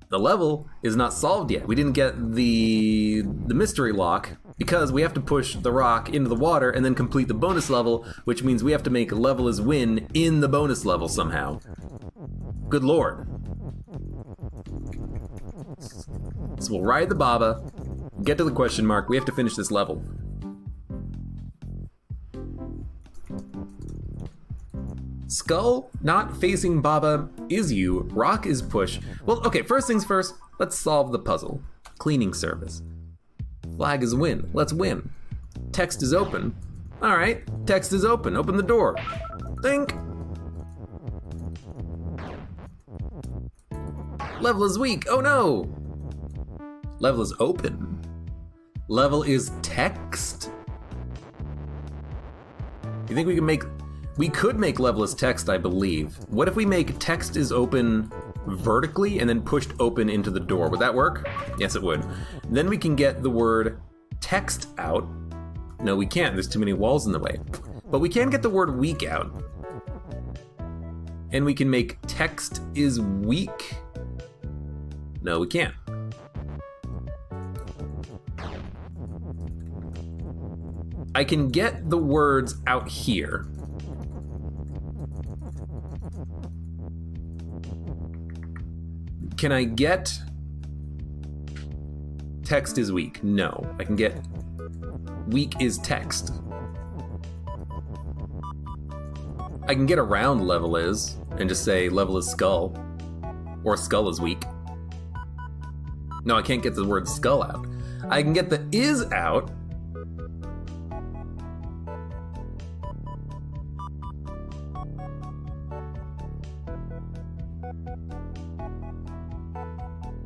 the level is not solved yet. We didn't get the mystery lock because we have to push the rock into the water and then complete the bonus level, which means we have to make level is win in the bonus level somehow. Good lord. So we'll ride the BaBa, get to the question mark, we have to finish this level. Skull not facing BaBa is you, rock is push. Well, okay, first things first, let's solve the puzzle. Cleaning service. Flag is win, let's win. Text is open. All right, text is open, open the door. Think. Level is weak, oh no. Level is open. Level is text. You think we can make, we could make level as text, I believe. What if we make text is open vertically and then pushed open into the door? Would that work? Yes, it would. Then we can get the word text out. No, we can't, there's too many walls in the way. But we can get the word weak out. And we can make text is weak. No, we can't. I can get the words out here. Can I get text is weak? No. I can get weak is text. I can get around level is and just say level is skull or skull is weak. No, I can't get the word skull out. I can get the is out.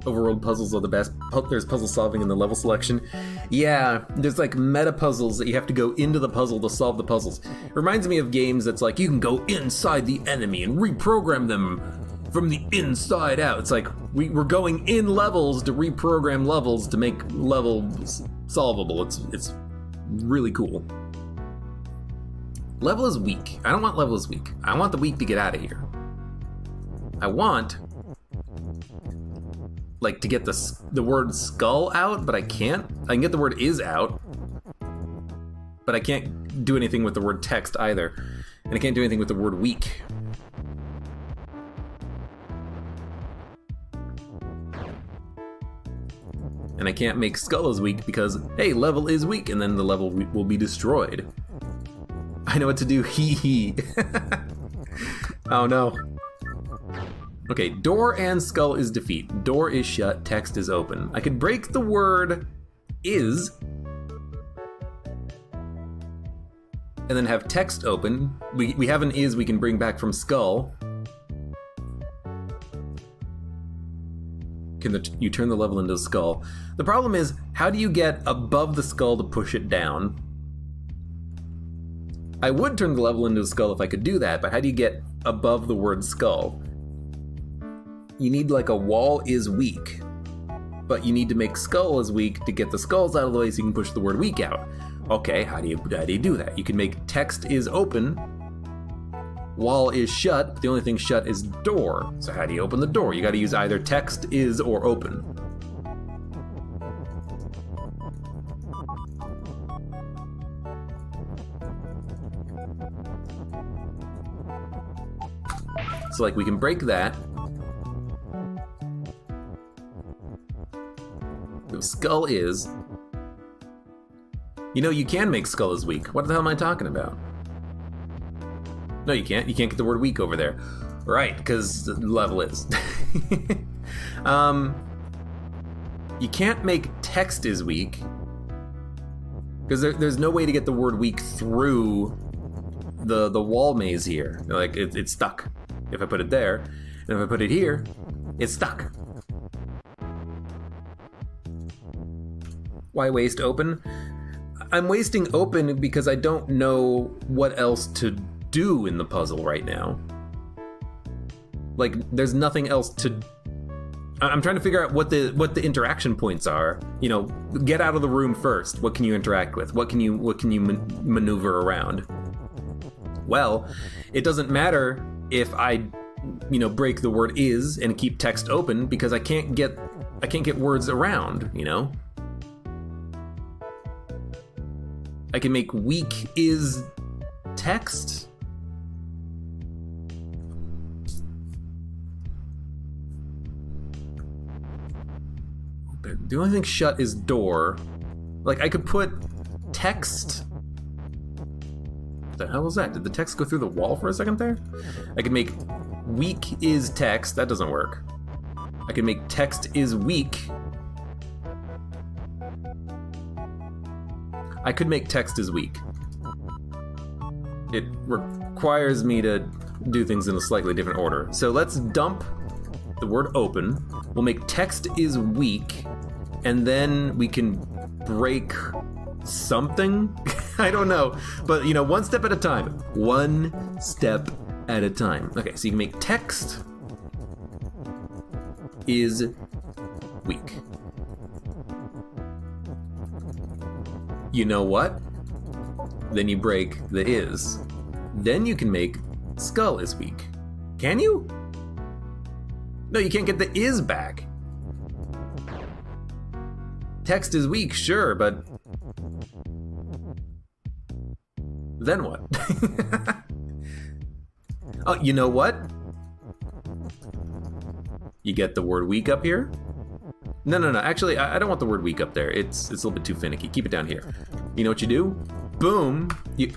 Overworld puzzles are the best. There's puzzle solving in the level selection. Yeah, there's like meta puzzles that you have to go into the puzzle to solve the puzzles. It reminds me of games that's like you can go inside the enemy and reprogram them from the inside out. It's like we're going in levels to reprogram levels to make levels solvable. It's really cool. Level is weak. I don't want level is weak. I want the weak to get out of here. I want like to get the word skull out, but I can't. I can get the word is out, but I can't do anything with the word text either. And I can't do anything with the word weak. And I can't make skull is weak because, hey, level is weak, and then the level will be destroyed. I know what to do, hee hee. Oh no. Okay, door and skull is defeat. Door is shut, text is open. I could break the word is and then have text open. We have an is we can bring back from skull. You turn the level into a skull. The problem is, how do you get above the skull to push it down? I would turn the level into a skull if I could do that, but how do you get above the word skull? You need like a wall is weak, but you need to make skull is weak to get the skulls out of the way so you can push the word weak out. Okay, how do you do that? You can make text is open, wall is shut, but the only thing shut is door. So how do you open the door? You gotta use either text is or open. So like we can break that. Skull is. You know, you can make skull is weak. What the hell am I talking about? No, you can't. You can't get the word weak over there. Right, because the level is. You can't make text is weak. Because there's no way to get the word weak through the wall maze here. Like, it's stuck. If I put it there, and if I put it here, it's stuck. Why waste open? I'm wasting open because I don't know what else to do in the puzzle right now. Like, there's nothing else to... I'm trying to figure out what the interaction points are. You know, get out of the room first. What can you interact with? What can you maneuver around? Well, it doesn't matter if I you know, break the word is and keep text open because I can't get words around, you know? I can make weak is text. The only thing shut is door. Like, I could put text. What the hell was that? Did the text go through the wall for a second there? I could make weak is text. That doesn't work. I could make text is weak. I could make text is weak. It requires me to do things in a slightly different order. So let's dump the word open. We'll make text is weak, and then we can break something. I don't know, but you know, one step at a time. One step at a time. Okay, so you can make text is weak. You know what? Then you break the is. Then you can make skull is weak. Can you? No, you can't get the is back. Text is weak, sure, but then what? Oh, you know what? You get the word weak up here? No. Actually, I don't want the word weak up there. It's a little bit too finicky. Keep it down here. You know what you do? Boom. You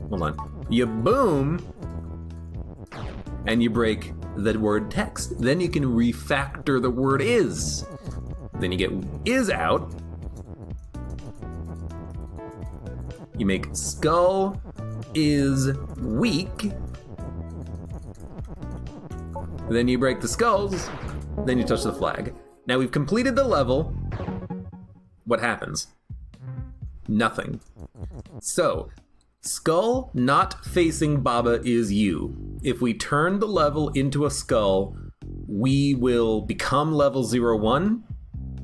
hold on. You boom, and you break the word text. Then you can refactor the word is. Then you get is out. You make skull is weak. Then you break the skulls. Then you touch the flag. Now we've completed the level. What happens? Nothing. So, skull not facing BaBa is you. If we turn the level into a skull, we will become level 01.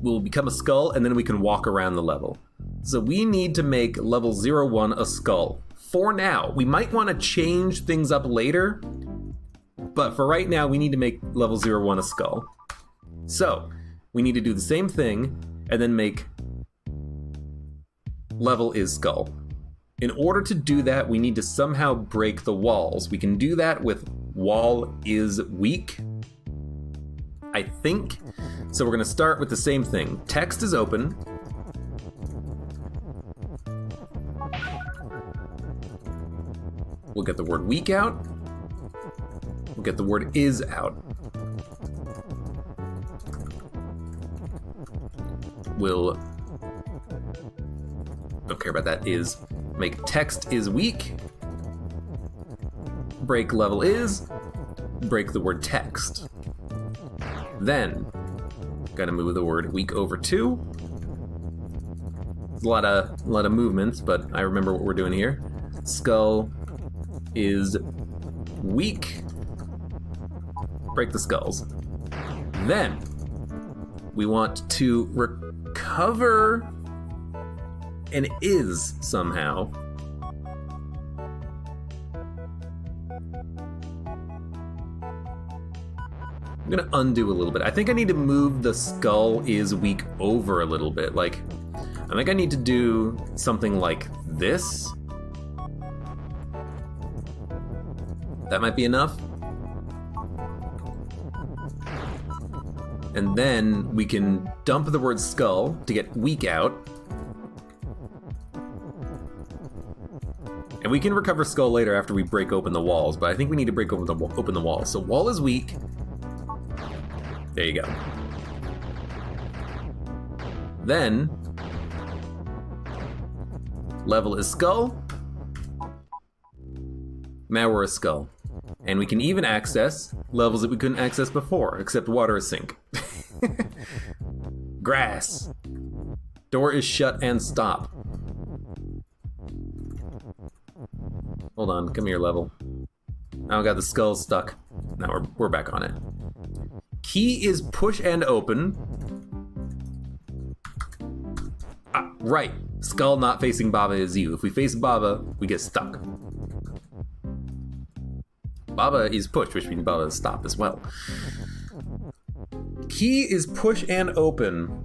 We'll become a skull, and then we can walk around the level. So we need to make level 01 a skull. For now, we might want to change things up later, but for right now, we need to make level 01 a skull. So, we need to do the same thing, and then make level is skull. In order to do that, we need to somehow break the walls. We can do that with wall is weak, I think. So we're gonna start with the same thing. Text is open. We'll get the word weak out. We'll get the word is out. We'll, don't care about that is. Make text is weak. Break level is. Break the word text. Then, gotta move the word weak over 2. There's a lot of movements, but I remember what we're doing here. Skull is weak. Break the skulls. Then, we want to recover an is somehow. I'm gonna undo a little bit. I think I need to move the skull is weak over a little bit. Like, I think I need to do something like this. That might be enough. And then we can dump the word skull to get weak out. And we can recover skull later after we break open the walls, but I think we need to break open the walls. So wall is weak. There you go. Then, level is skull. Now we're a skull. And we can even access levels that we couldn't access before, except water is sink. Grass. Door is shut and stop. Hold on, come here, level. Now I got the skull stuck. Now we're back on it. Key is push and open. Ah, right. Skull not facing BaBa is you. If we face BaBa, we get stuck. BaBa is push, which means BaBa is stop as well. Key is push and open.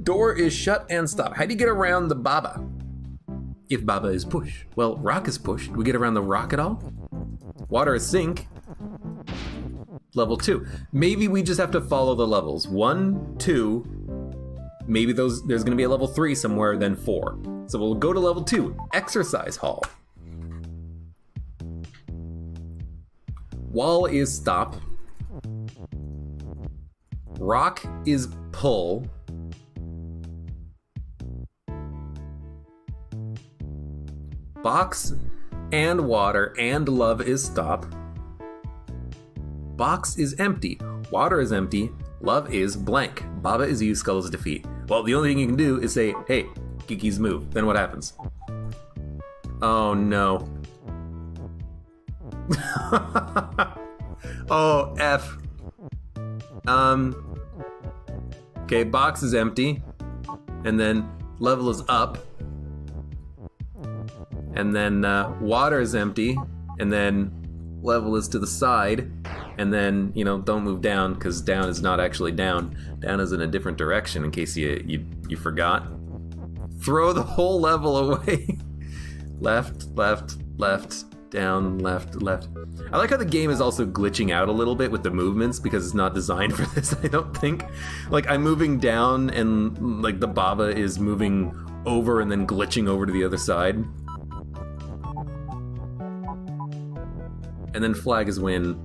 Door is shut and stop. How do you get around the BaBa? If BaBa is push. Well, rock is push. Do we get around the rock at all? Water is sink. Level 2. Maybe we just have to follow the levels. 1, 2. Maybe there's going to be a level 3 somewhere, then 4. So we'll go to level 2. Exercise hall. Wall is stop. Rock is pull. Box and water and love is stop. Box is empty. Water is empty. Love is blank. BaBa is use, skull is defeat. Well, the only thing you can do is say, hey, Kiki's move. Then what happens? Oh no. Oh, F. Okay, box is empty. And then level is up. And then water is empty. And then level is to the side. And then, don't move down, because down is not actually down. Down is in a different direction, in case you forgot. Throw the whole level away. Left, left, left, down, left, left. I like how the game is also glitching out a little bit with the movements, because it's not designed for this, I don't think. Like, I'm moving down, and like the BaBa is moving over and then glitching over to the other side. And then flag is win.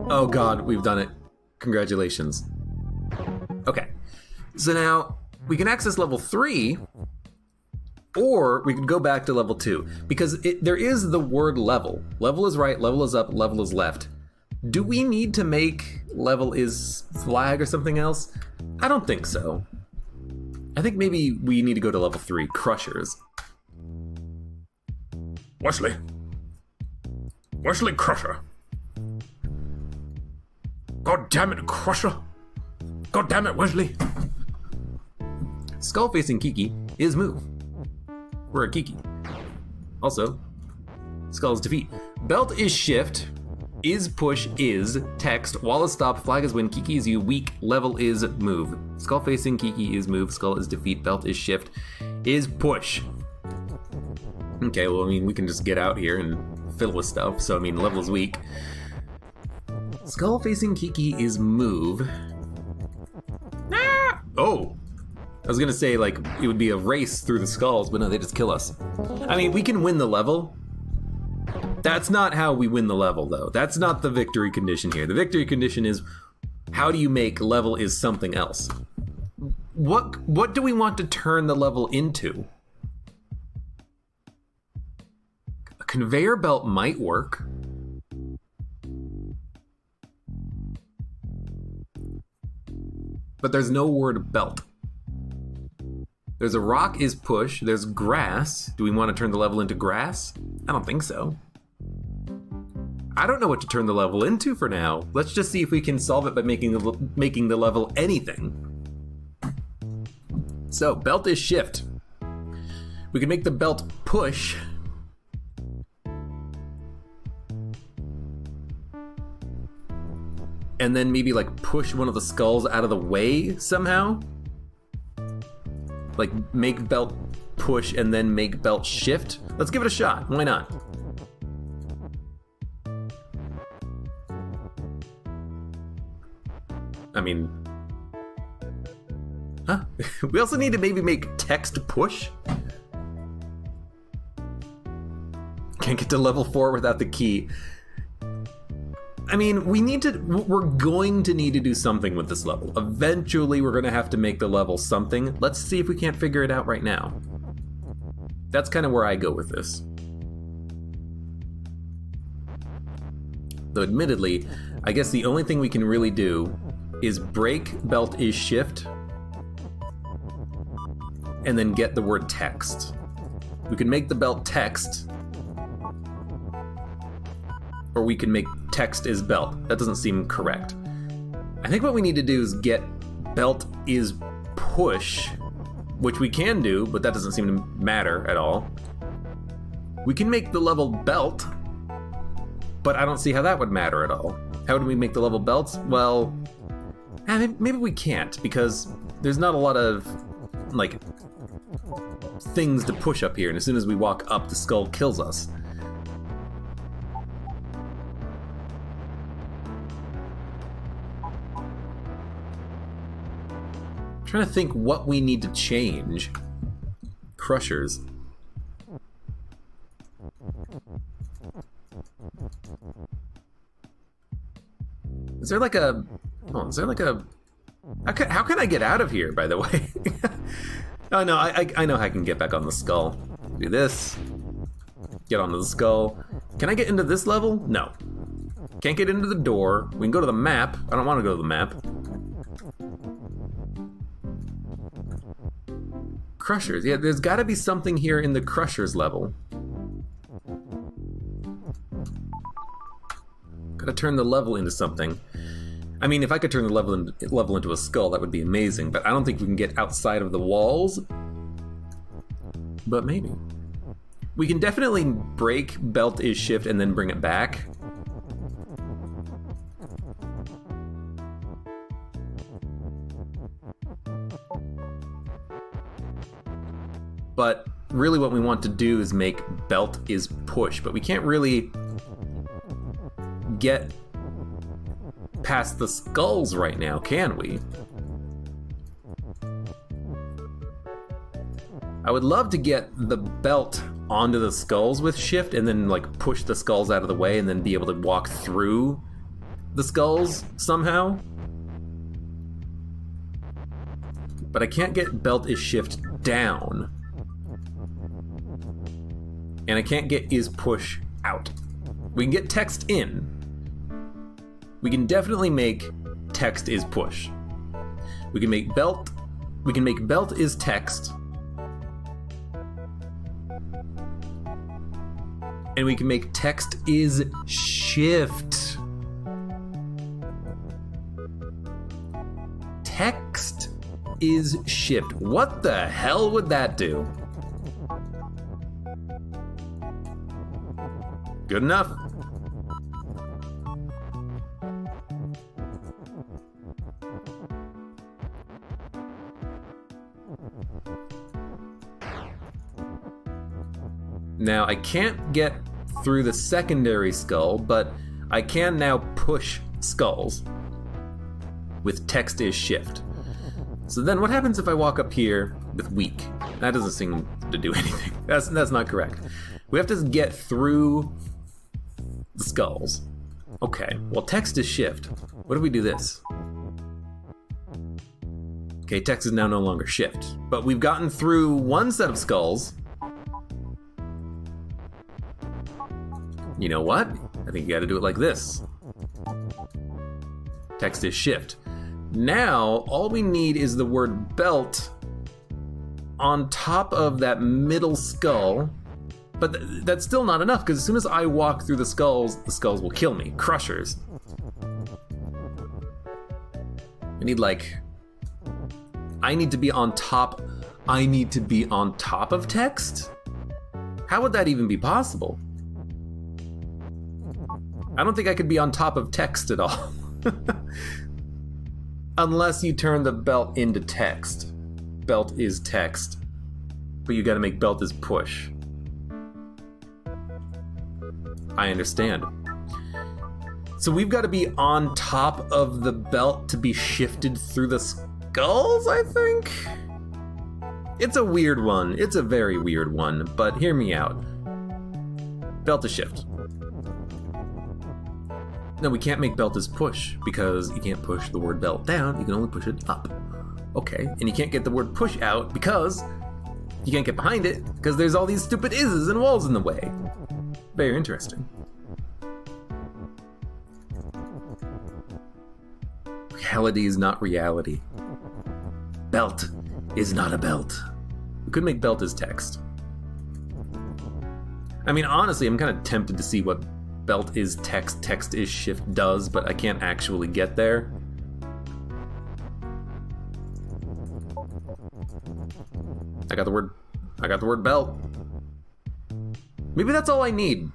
Oh god, we've done it. Congratulations. Okay, so now we can access level 3, or we could go back to level 2, because there is the word level. Level is right, level is up, level is left. Do we need to make level is flag or something else? I don't think so. I think maybe we need to go to level 3, crushers. Wesley Crusher. God damn it, Crusher. God damn it, Wesley. Skull facing Kiki is move. We're a Kiki. Also, skull is defeat. Belt is shift. Is push is text. Wall is stop. Flag is win. Kiki is you. Weak. Level is move. Skull facing Kiki is move. Skull is defeat. Belt is shift. Is push. Okay, well, I mean, we can just get out here and fill with stuff. So, I mean, level is weak. Skull facing Kiki is move. Ah! Oh! I was gonna say, like, it would be a race through the skulls, but no, they just kill us. I mean, we can win the level. That's not how we win the level, though. That's not the victory condition here. The victory condition is, how do you make level is something else? What do we want to turn the level into? A conveyor belt might work. But there's no word belt. There's a rock is push, there's grass. Do we want to turn the level into grass? I don't think so. I don't know what to turn the level into for now. Let's just see if we can solve it by making the level anything. So, belt is shift. We can make the belt push. And then maybe like push one of the skulls out of the way somehow? Like make belt push and then make belt shift? Let's give it a shot, why not? I mean, huh? We also need to maybe make text push? Can't get to level 4 without the key. I mean, we're going to need to do something with this level. Eventually, we're going to have to make the level something. Let's see if we can't figure it out right now. That's kind of where I go with this. Though admittedly, I guess the only thing we can really do is break belt is shift and then get the word text. We can make the belt text, or we can make text is belt. That doesn't seem correct. I think what we need to do is get belt is push, which we can do, but that doesn't seem to matter at all. We can make the level belt, but I don't see how that would matter at all. How do we make the level belts? Well, maybe we can't, because there's not a lot of, like, things to push up here, and as soon as we walk up, the skull kills us. I'm trying to think what we need to change. Crushers. Is there like a... Oh, is there like a... How can I get out of here, by the way? Oh no, I know how I can get back on the skull. Do this. Get onto the skull. Can I get into this level? No. Can't get into the door. We can go to the map. I don't want to go to the map. Crushers. Yeah, there's got to be something here in the Crushers level. Gotta turn the level into something. I mean, if I could turn the level into a skull, that would be amazing, but I don't think we can get outside of the walls. But maybe. We can definitely break belt is shift and then bring it back. But really what we want to do is make belt is push, but we can't really get past the skulls right now, can we? I would love to get the belt onto the skulls with shift and then like push the skulls out of the way and then be able to walk through the skulls somehow. But I can't get belt is shift down. And I can't get is push out. We can get text in. We can definitely make text is push. We can make belt is text. And we can make text is shift. Text is shift. What the hell would that do? Good enough. Now, I can't get through the secondary skull, but I can now push skulls with text is shift. So then what happens if I walk up here with weak? That doesn't seem to do anything. That's not correct. We have to get through the skulls. Okay, well text is shift. What if we do this? Okay, text is now no longer shift, but we've gotten through one set of skulls. You know what? I think you gotta do it like this. Text is shift. Now, all we need is the word belt on top of that middle skull, but that's still not enough, because as soon as I walk through the skulls will kill me. Crushers. I need to be on top. I need to be on top of text? How would that even be possible? I don't think I could be on top of text at all. Unless you turn the belt into text. Belt is text. But you gotta make belt is push. I understand. So we've gotta be on top of the belt to be shifted through the skulls, I think? It's a weird one. It's a very weird one, but hear me out. Belt is shift. No, we can't make belt as push, because you can't push the word belt down, you can only push it up. Okay, and you can't get the word push out because you can't get behind it, because there's all these stupid is's and walls in the way. Very interesting. Reality is not reality. Belt is not a belt. We could make belt as text. I mean, honestly, I'm kind of tempted to see what belt is text, text is shift does, but I can't actually get there. I got the word belt. Maybe that's all I need.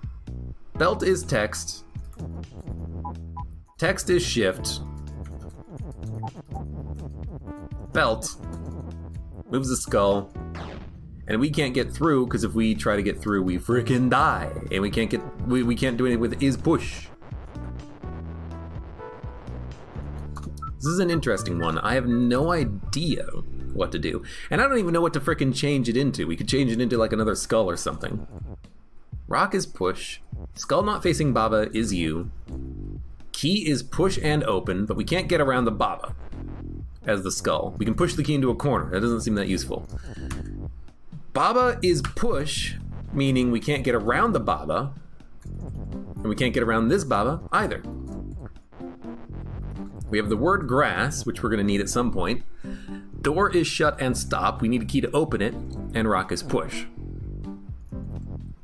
Belt is text. Text is shift. Belt moves the skull. And we can't get through, because if we try to get through, we freaking die. And we can't do anything with is push. This is an interesting one. I have no idea what to do. And I don't even know what to frickin' change it into. We could change it into like another skull or something. Rock is push. Skull not facing BaBa is you. Key is push and open, but we can't get around the BaBa as the skull. We can push the key into a corner. That doesn't seem that useful. BaBa is push, meaning we can't get around the BaBa, and we can't get around this BaBa either. We have the word grass, which we're going to need at some point. Door is shut and stop. We need a key to open it, and rock is push.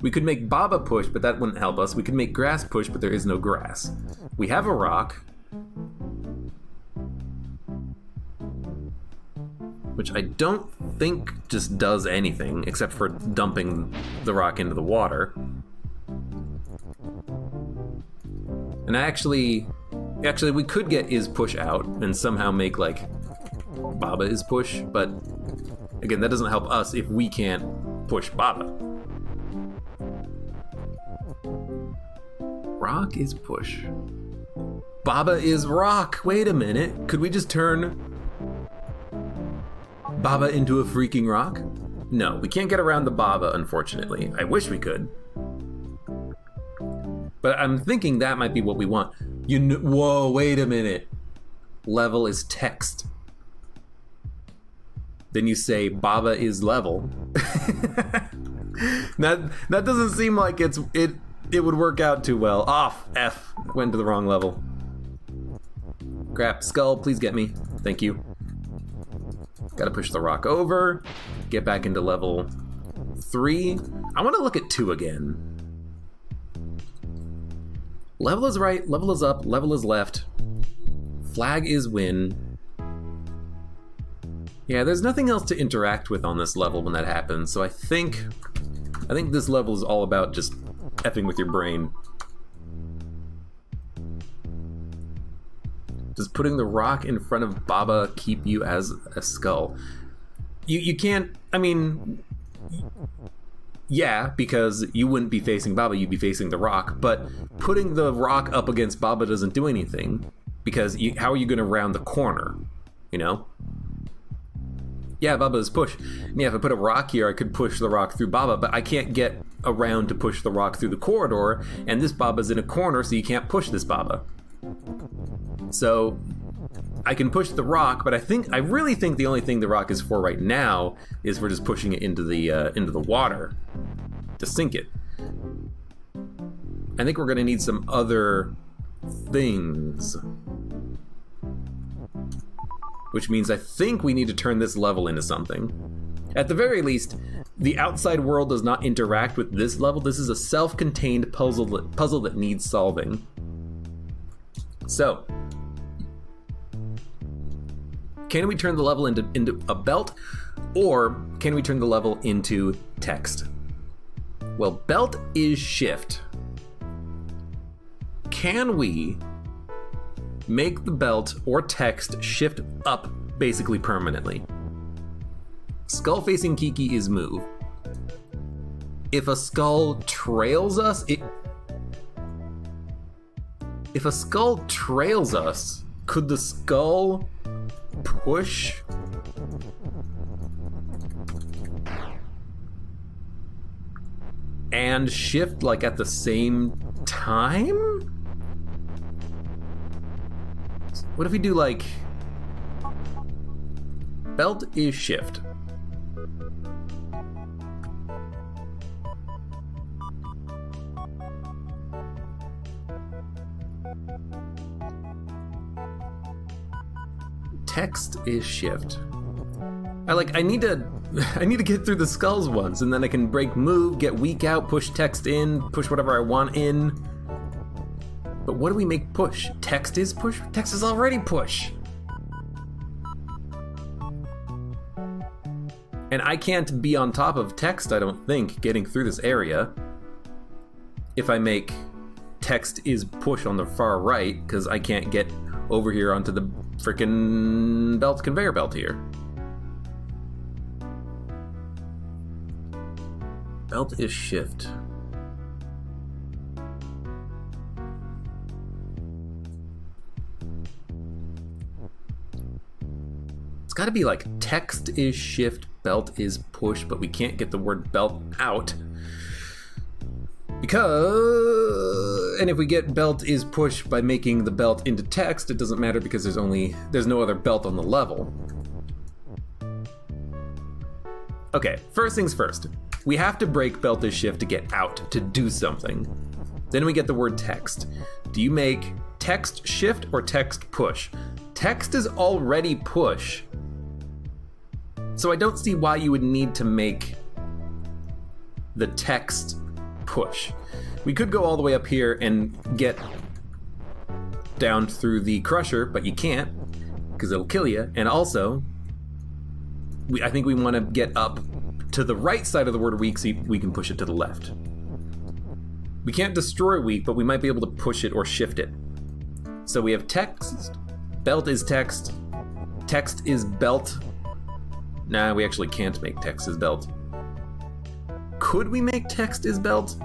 We could make BaBa push, but that wouldn't help us. We could make grass push, but there is no grass. We have a rock, which I don't think just does anything except for dumping the rock into the water. And actually we could get is push out and somehow make like BaBa is push, but again, that doesn't help us if we can't push BaBa. Rock is push. BaBa is rock. Wait a minute. Could we just turn BaBa into a freaking rock? No, we can't get around the BaBa, unfortunately. I wish we could. But I'm thinking that might be what we want. Whoa, wait a minute. Level is text. Then you say BaBa is level. That doesn't seem like it would work out too well. F. Went to the wrong level. Crap, skull, please get me. Thank you. Gotta push the rock over, get back into level 3. I want to look at 2 again. Level is right, level is up, level is left. Flag is win. Yeah, there's nothing else to interact with on this level when that happens, so I think this level is all about just effing with your brain. Does putting the rock in front of BaBa keep you as a skull? You can't, I mean, yeah, because you wouldn't be facing BaBa, you'd be facing the rock, but putting the rock up against BaBa doesn't do anything, because how are you going to round the corner, you know? Yeah, BaBa is push. Yeah, if I put a rock here, I could push the rock through BaBa, but I can't get around to push the rock through the corridor, and this BaBa's in a corner, so you can't push this BaBa. So I can push the rock, but I really think the only thing the rock is for right now is for just pushing it into the water to sink it. I think we're gonna need some other things, which means I think we need to turn this level into something. At the very least, the outside world does not interact with this level. This is a self-contained puzzle that needs solving. So, can we turn the level into a belt, or can we turn the level into text? Well, belt is shift. Can we make the belt or text shift up basically permanently? Skull facing Kiki is move. If a skull trails us, if a skull trails us, could the skull push? And shift like at the same time? What if we do like belt is shift? Text is shift. I need to get through the skulls once, and then I can break move, get weak out, push text in, push whatever I want in. But what do we make push? Text is push? Text is already push. And I can't be on top of text, I don't think, getting through this area. if I make text is push on the far right, because I can't get over here onto the frickin' belt conveyor belt here. Belt is shift. It's gotta be like text is shift, belt is push, but we can't get the word belt out. Because, and if we get belt is push by making the belt into text, it doesn't matter because there's no other belt on the level. Okay, first things first. We have to break belt is shift to get out, to do something. Then we get the word text. Do you make text shift or text push? Text is already push. So I don't see why you would need to make the text push. We could go all the way up here and get down through the crusher, but you can't because it'll kill you. And also, I think we want to get up to the right side of the word weak so we can push it to the left. We can't destroy weak, but we might be able to push it or shift it. So we have text, belt is text is belt. Nah, we actually can't make text is belt. Could we make text is belt?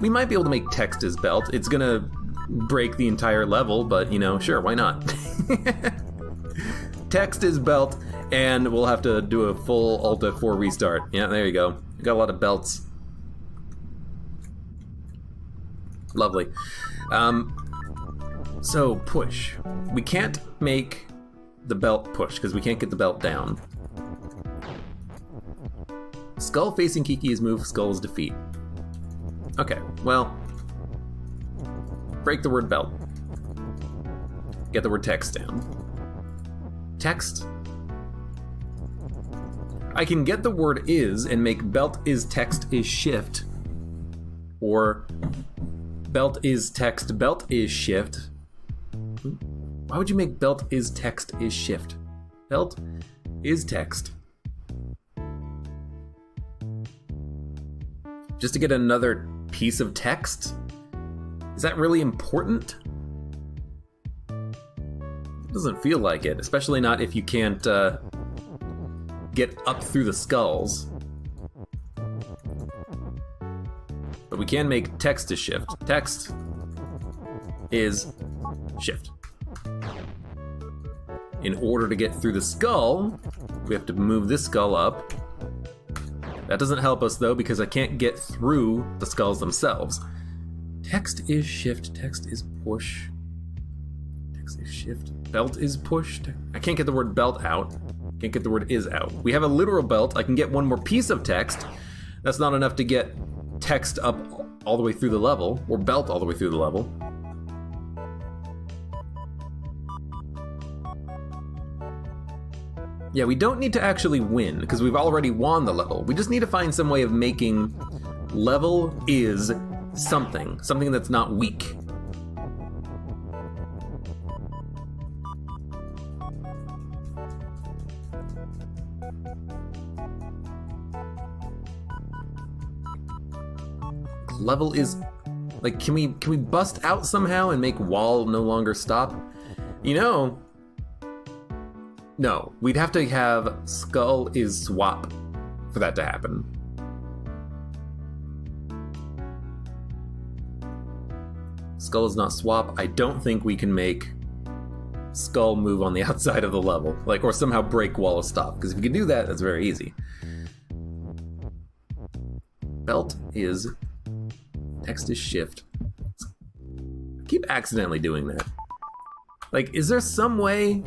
We might be able to make text is belt. It's gonna break the entire level, but you know, sure, why not? Text is belt, and we'll have to do a full Alt F4 restart. Yeah, there you go. We got a lot of belts. Lovely. So push. We can't make the belt push because we can't get the belt down. Skull facing Kiki is move, skull is defeat. Okay, well, break the word belt. Get the word text down. Text. I can get the word is and make belt is text is shift. Or belt is text, belt is shift. Why would you make belt is text is shift? Belt is text. Just to get another piece of text? Is that really important? It doesn't feel like it, especially not if you can't get up through the skulls. But we can make text to shift. Text is shift. In order to get through the skull, we have to move this skull up. That doesn't help us though, because I can't get through the skulls themselves. Text is shift, text is push. Text is shift, belt is push. I can't get the word belt out. Can't get the word is out. We have a literal belt. I can get one more piece of text. That's not enough to get text up all the way through the level, or belt all the way through the level. Yeah, we don't need to actually win, because we've already won the level. We just need to find some way of making level is something that's not weak. Level is, like, can we bust out somehow and make wall no longer stop? You know, no, we'd have to have skull is swap for that to happen. Skull is not swap. I don't think we can make skull move on the outside of the level, like, or somehow break wall of stop, because if you can do that, that's very easy. Belt is text is shift. I keep accidentally doing that. Like, is there some way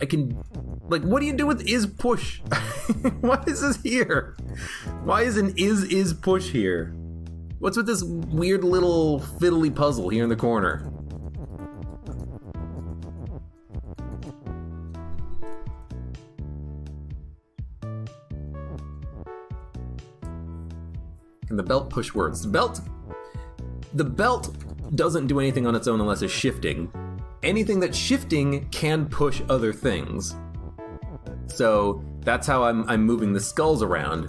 I can, like, what do you do with is push? Why is this here? Why is an is push here? What's with this weird little fiddly puzzle here in the corner? Can the belt push words? The belt doesn't do anything on its own unless it's shifting. Anything that's shifting can push other things. So that's how I'm moving the skulls around.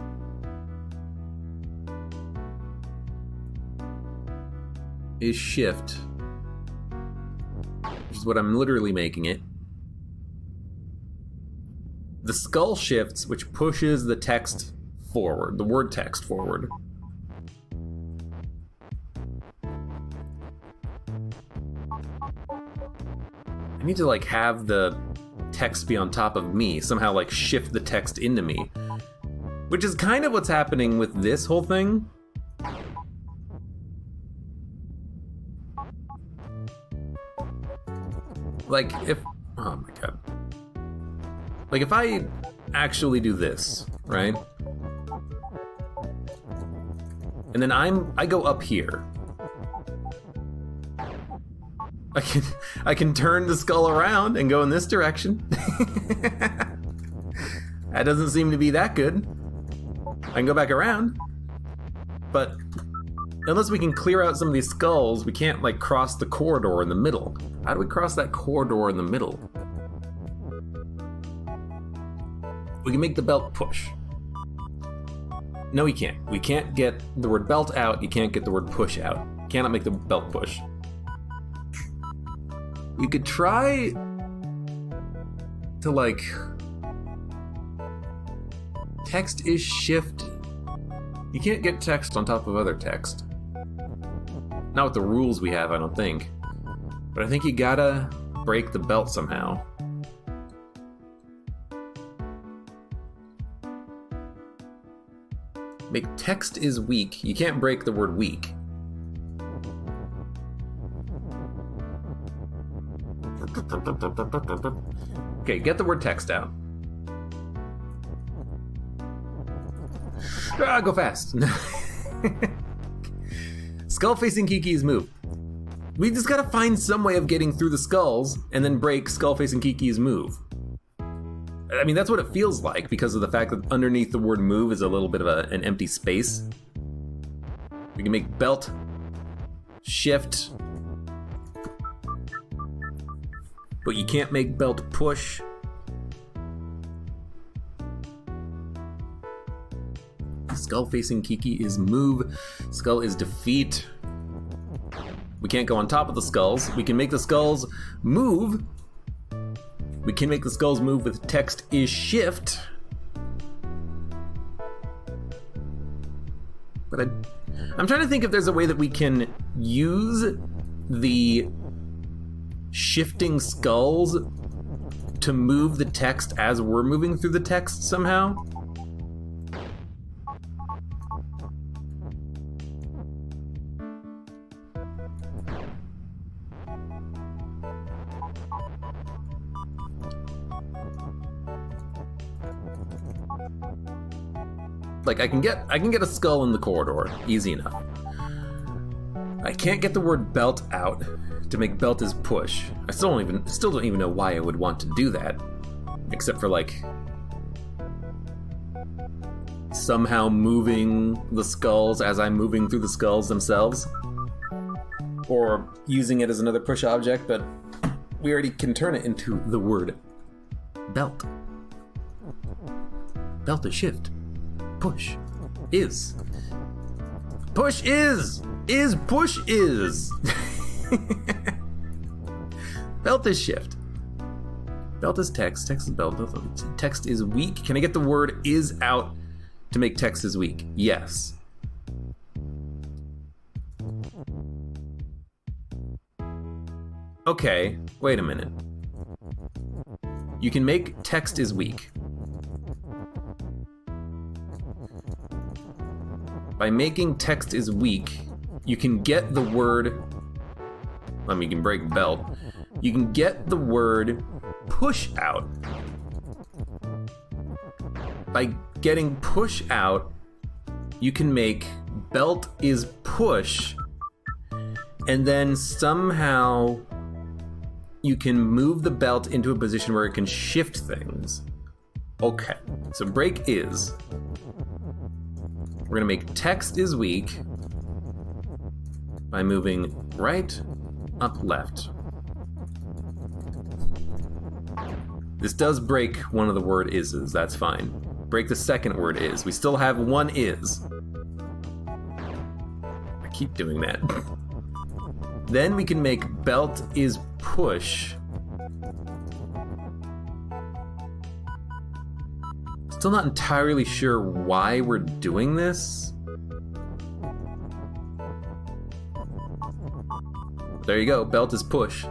is shift, which is what I'm literally making it. The skull shifts, which pushes the text forward, the word text forward. I need to like have the text be on top of me, somehow like shift the text into me, which is kind of what's happening with this whole thing. Like if, oh my god. Like if I actually do this, right? And then I go up here. I can turn the skull around and go in this direction. That doesn't seem to be that good. I can go back around. But unless we can clear out some of these skulls, we can't like cross the corridor in the middle. How do we cross that corridor in the middle? We can make the belt push. No, we can't. We can't get the word belt out. You can't get the word push out. You cannot make the belt push. We could try to like text is shift. You can't get text on top of other text. Not with the rules we have, I don't think. But I think you gotta break the belt somehow. Make text is weak. You can't break the word weak. Okay, get the word text out. Go fast. Skull facing Kiki's move. We just gotta find some way of getting through the skulls and then break skull facing Kiki's move. I mean, that's what it feels like because of the fact that underneath the word move is a little bit of an empty space. We can make belt, shift, but you can't make belt push. Skull facing Kiki is move, skull is defeat. We can't go on top of the skulls. We can make the skulls move. We can make the skulls move with text is shift. But I'm trying to think if there's a way that we can use the shifting skulls to move the text as we're moving through the text somehow. Like I can get a skull in the corridor, easy enough. I can't get the word belt out to make belt is push. I still don't even know why I would want to do that, except for like somehow moving the skulls as I'm moving through the skulls themselves, or using it as another push object. But we already can turn it into the word belt. Belt is shift. Push is. Push is push is. Belt is shift. Belt is text. Text is belt. Text is weak. Can I get the word is out to make text is weak? Yes. Okay, wait a minute. You can make text is weak. By making text is weak, you can get the word, you can break belt. You can get the word push out. By getting push out, you can make belt is push, and then somehow you can move the belt into a position where it can shift things. Okay, so break is. We're gonna make text is weak by moving right, up, left. This does break one of the word is's, that's fine. Break the second word is. We still have one is. I keep doing that. Then we can make belt is push. Still not entirely sure why we're doing this. There you go, belt is push.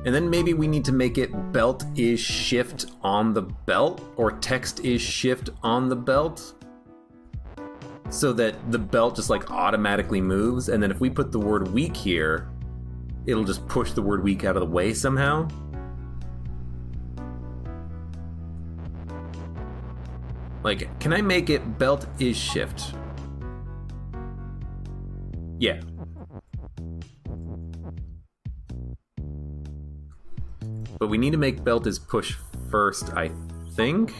And then maybe we need to make it belt is shift on the belt, or text is shift on the belt, so that the belt just like automatically moves. And then if we put the word weak here, it'll just push the word weak out of the way somehow. Like, can I make it belt is shift? Yeah. But we need to make belt is push first, I think.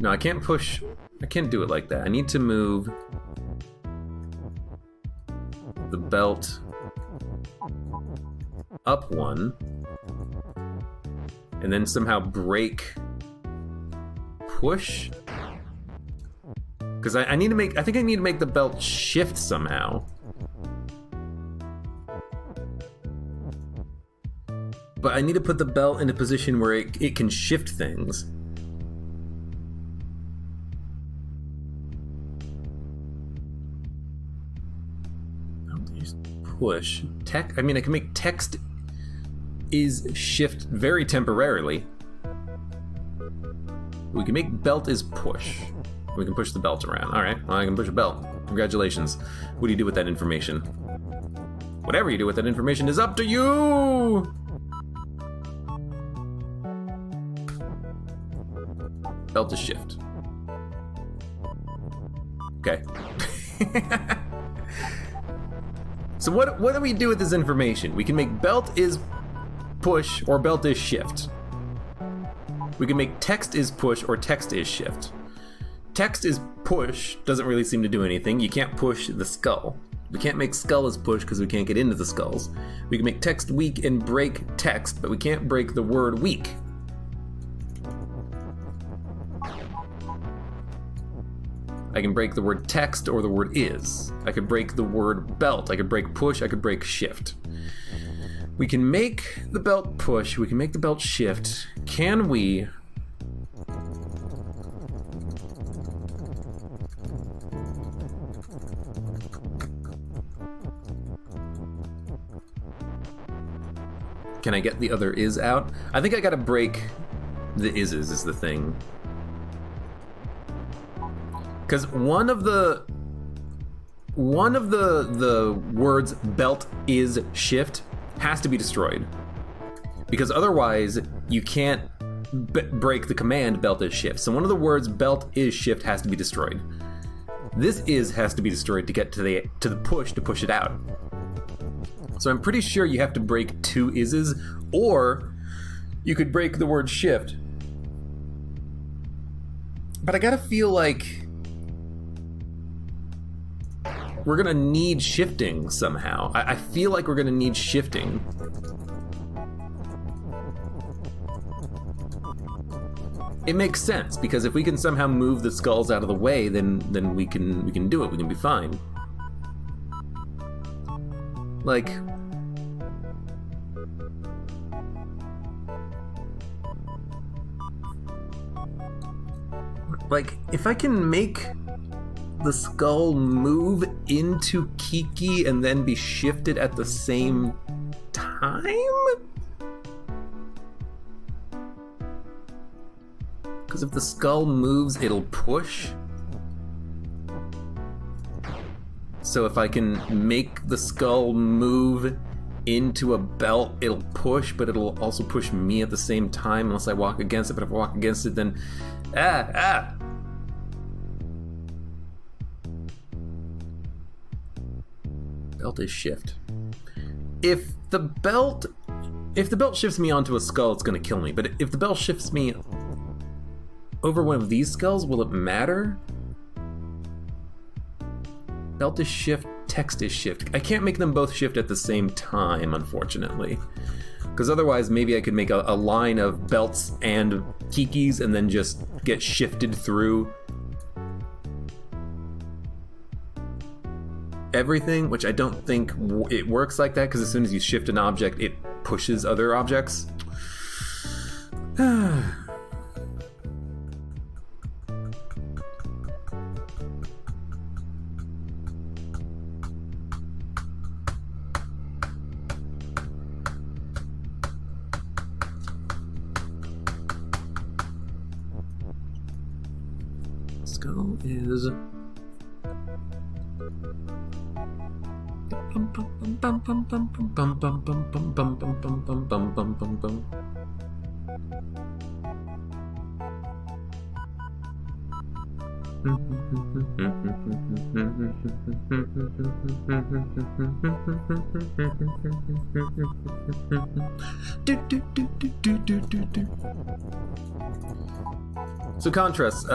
No, I can't push. I can't do it like that. I need to move the belt up one and then somehow break push. Because I need to make, I think I need to make the belt shift somehow. But I need to put the belt in a position where it can shift things. Push. I mean, I can make text is shift very temporarily. We can make belt is push. We can push the belt around. All right, well, I can push a belt. Congratulations. What do you do with that information? Whatever you do with that information is up to you! Belt is shift. Okay. So what do we do with this information? We can make belt is push or belt is shift. We can make text is push or text is shift. Text is push doesn't really seem to do anything. You can't push the skull. We can't make skull as push because we can't get into the skulls. We can make text weak and break text, but we can't break the word weak. I can break the word text or the word is. I could break the word belt. I could break push. I could break shift. We can make the belt push. We can make the belt shift. Can we... Can I get the other is out? I think I gotta break the is the thing. Because one of the words belt is shift has to be destroyed. Because otherwise you can't break the command belt is shift. So one of the words belt is shift has to be destroyed. This is has to be destroyed to get to the push to push it out. So I'm pretty sure you have to break two is's, or you could break the word shift. But I gotta feel like we're gonna need shifting somehow. I feel like we're gonna need shifting. It makes sense, because if we can somehow move the skulls out of the way, then we can do it. We can be fine. Like, if I can make the skull move into Kiki and then be shifted at the same time? Because if the skull moves, it'll push. So if I can make the skull move into a belt, it'll push, but it'll also push me at the same time unless I walk against it. But if I walk against it, then... Belt is shift. If the belt shifts me onto a skull, it's gonna kill me. But if the belt shifts me over one of these skulls, will it matter? Belt is shift, text is shift. I can't make them both shift at the same time, unfortunately. Because otherwise, maybe I could make a line of belts and kikis and then just get shifted through everything, which I don't think it works like that, because as soon as you shift an object, it pushes other objects. Skull is... So contrast,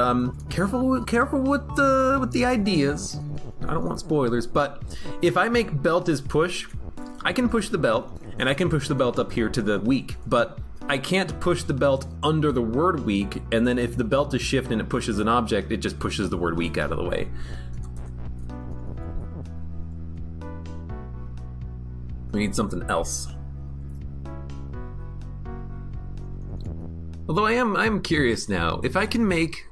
careful with the ideas. I don't want spoilers, but if I make belt is push, I can push the belt, and I can push the belt up here to the weak, but I can't push the belt under the word weak, and then if the belt is shift and it pushes an object, it just pushes the word weak out of the way. We need something else. Although I'm curious now, if I can make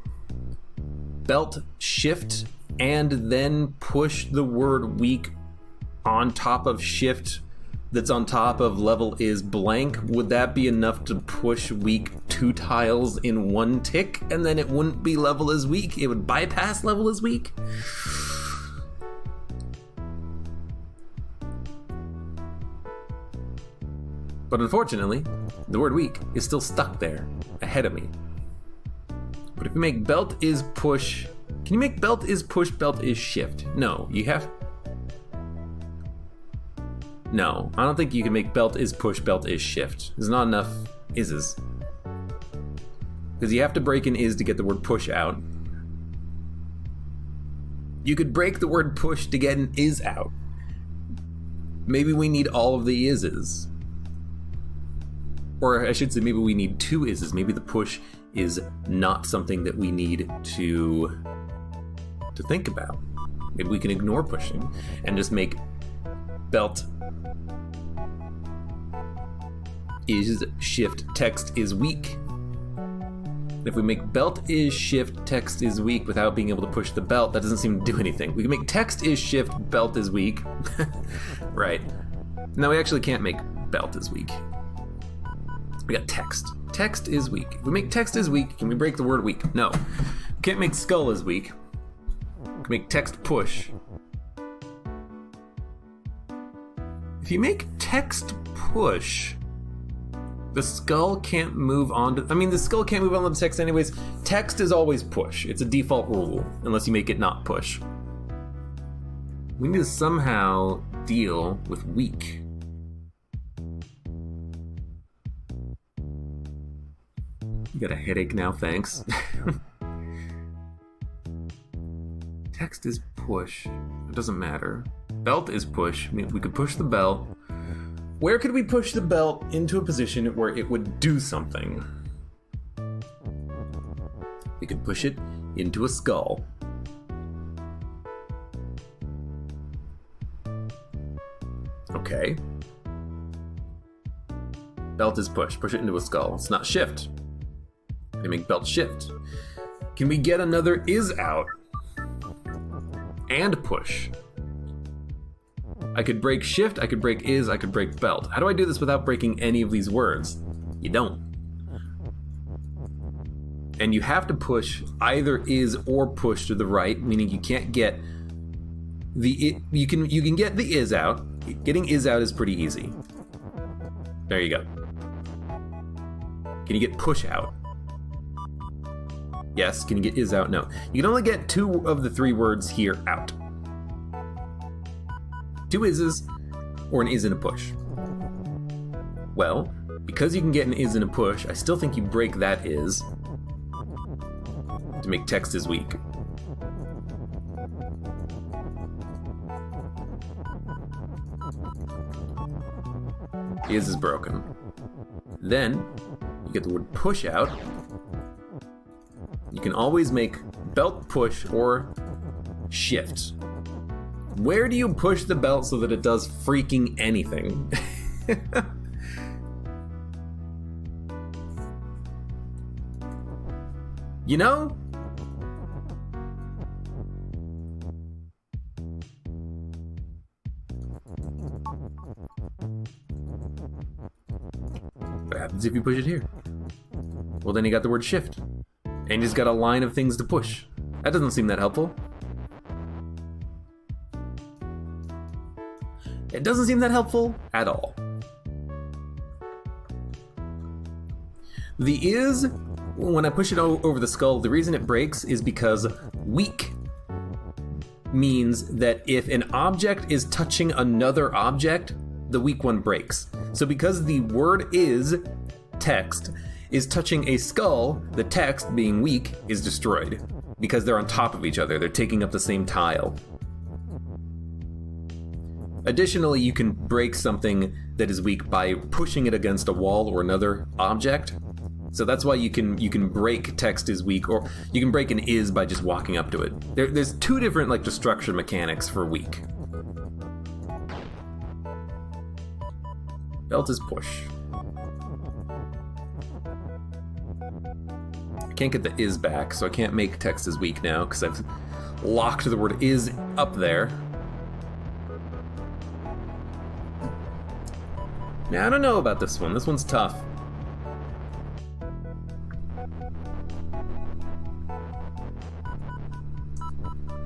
belt shift and then push the word weak on top of shift that's on top of level is blank, would that be enough to push weak 2 tiles in 1 tick, and then it wouldn't be level is weak? It would bypass level is weak? But unfortunately, the word weak is still stuck there, ahead of me. But if you make belt is push... Can you make belt is push, belt is shift? No, you have... No, I don't think you can make belt is push, belt is shift. There's not enough ises. Because you have to break an is to get the word push out. You could break the word push to get an is out. Maybe we need all of the ises. Or I should say maybe we need 2 ises. Maybe the push is not something that we need to think about. Maybe we can ignore pushing and just make belt is shift, text is weak. If we make belt is shift, text is weak without being able to push the belt, that doesn't seem to do anything. We can make text is shift, belt is weak. Right. No, we actually can't make belt is weak. We got text. Text is weak. If we make text is weak, can we break the word weak? No. We can't make skull is weak. We can make text push. If you make text push, the skull can't move on to... I mean, the skull can't move on to the text anyways. Text is always push. It's a default rule, unless you make it not push. We need to somehow deal with weak. You got a headache now, thanks. Text is push. It doesn't matter. Belt is push. I mean, we could push the belt. Where could we push the belt into a position where it would do something? We could push it into a skull. Okay. Belt is push. Push it into a skull. It's not shift. They make belt shift. Can we get another is out? And push. I could break shift, I could break is, I could break belt. How do I do this without breaking any of these words? You don't. And you have to push either is or push to the right, meaning you can't get the you can get the is out. Getting is out is pretty easy. There you go. Can you get push out? Yes. Can you get is out? No. You can only get 2 of the 3 words here out. 2 ises, or an is and a push. Well, because you can get an is and a push, I still think you break that is to make text is weak. Is broken. Then you get the word push out. You can always make belt push or shift. Where do you push the belt so that it does freaking anything? You know? What happens if you push it here? Well, then you got the word shift. And you just got a line of things to push. That doesn't seem that helpful. It doesn't seem that helpful at all. The is, when I push it over the skull, the reason it breaks is because weak means that if an object is touching another object, the weak one breaks. So because the word is, text, is touching a skull, the text, being weak, is destroyed. Because they're on top of each other, they're taking up the same tile. Additionally, you can break something that is weak by pushing it against a wall or another object. So that's why you can break text is weak, or you can break an is by just walking up to it. There's two different like destruction mechanics for weak. Belt is push. I can't get the is back, so I can't make text is weak now because I've locked the word is up there. Now I don't know about this one. This one's tough.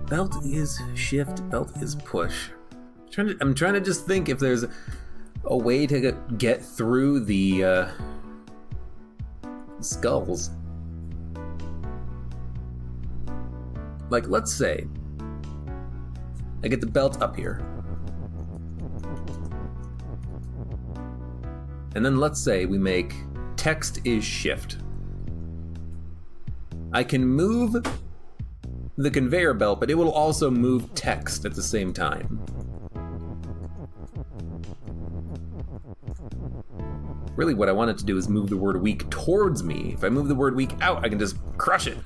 Belt is shift, belt is push. I'm trying to just think if there's a way to get through the skulls. Like, let's say I get the belt up here. And then let's say we make text is shift. I can move the conveyor belt, but it will also move text at the same time. Really what I want it to do is move the word weak towards me. If I move the word weak out, I can just crush it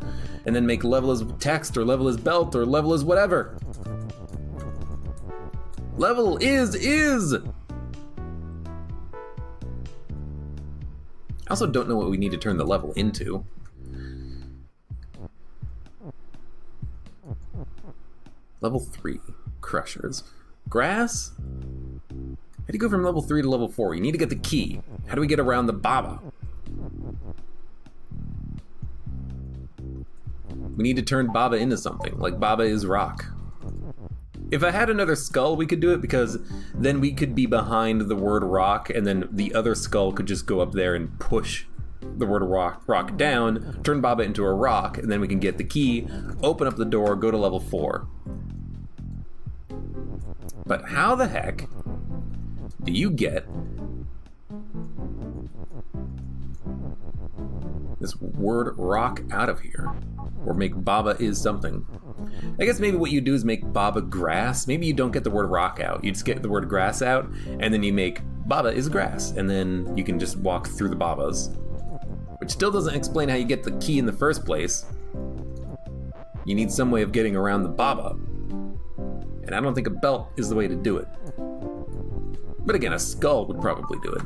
and then make level as text or level as belt or level as whatever. Level is. I also don't know what we need to turn the level into. Level 3, crushers. Grass? How do you go from level 3 to level 4? You need to get the key. How do we get around the BaBa? We need to turn BaBa into something, like BaBa is rock. If I had another skull, we could do it, because then we could be behind the word rock, and then the other skull could just go up there and push the word rock down, turn BaBa into a rock, and then we can get the key, open up the door, go to level 4. But how the heck do you get this word rock out of here? Or make BaBa is something? I guess maybe what you do is make BaBa grass. Maybe you don't get the word rock out. You just get the word grass out, and then you make BaBa is grass, and then you can just walk through the BaBas. Which still doesn't explain how you get the key in the first place. You need some way of getting around the BaBa. And I don't think a belt is the way to do it. But again, a skull would probably do it.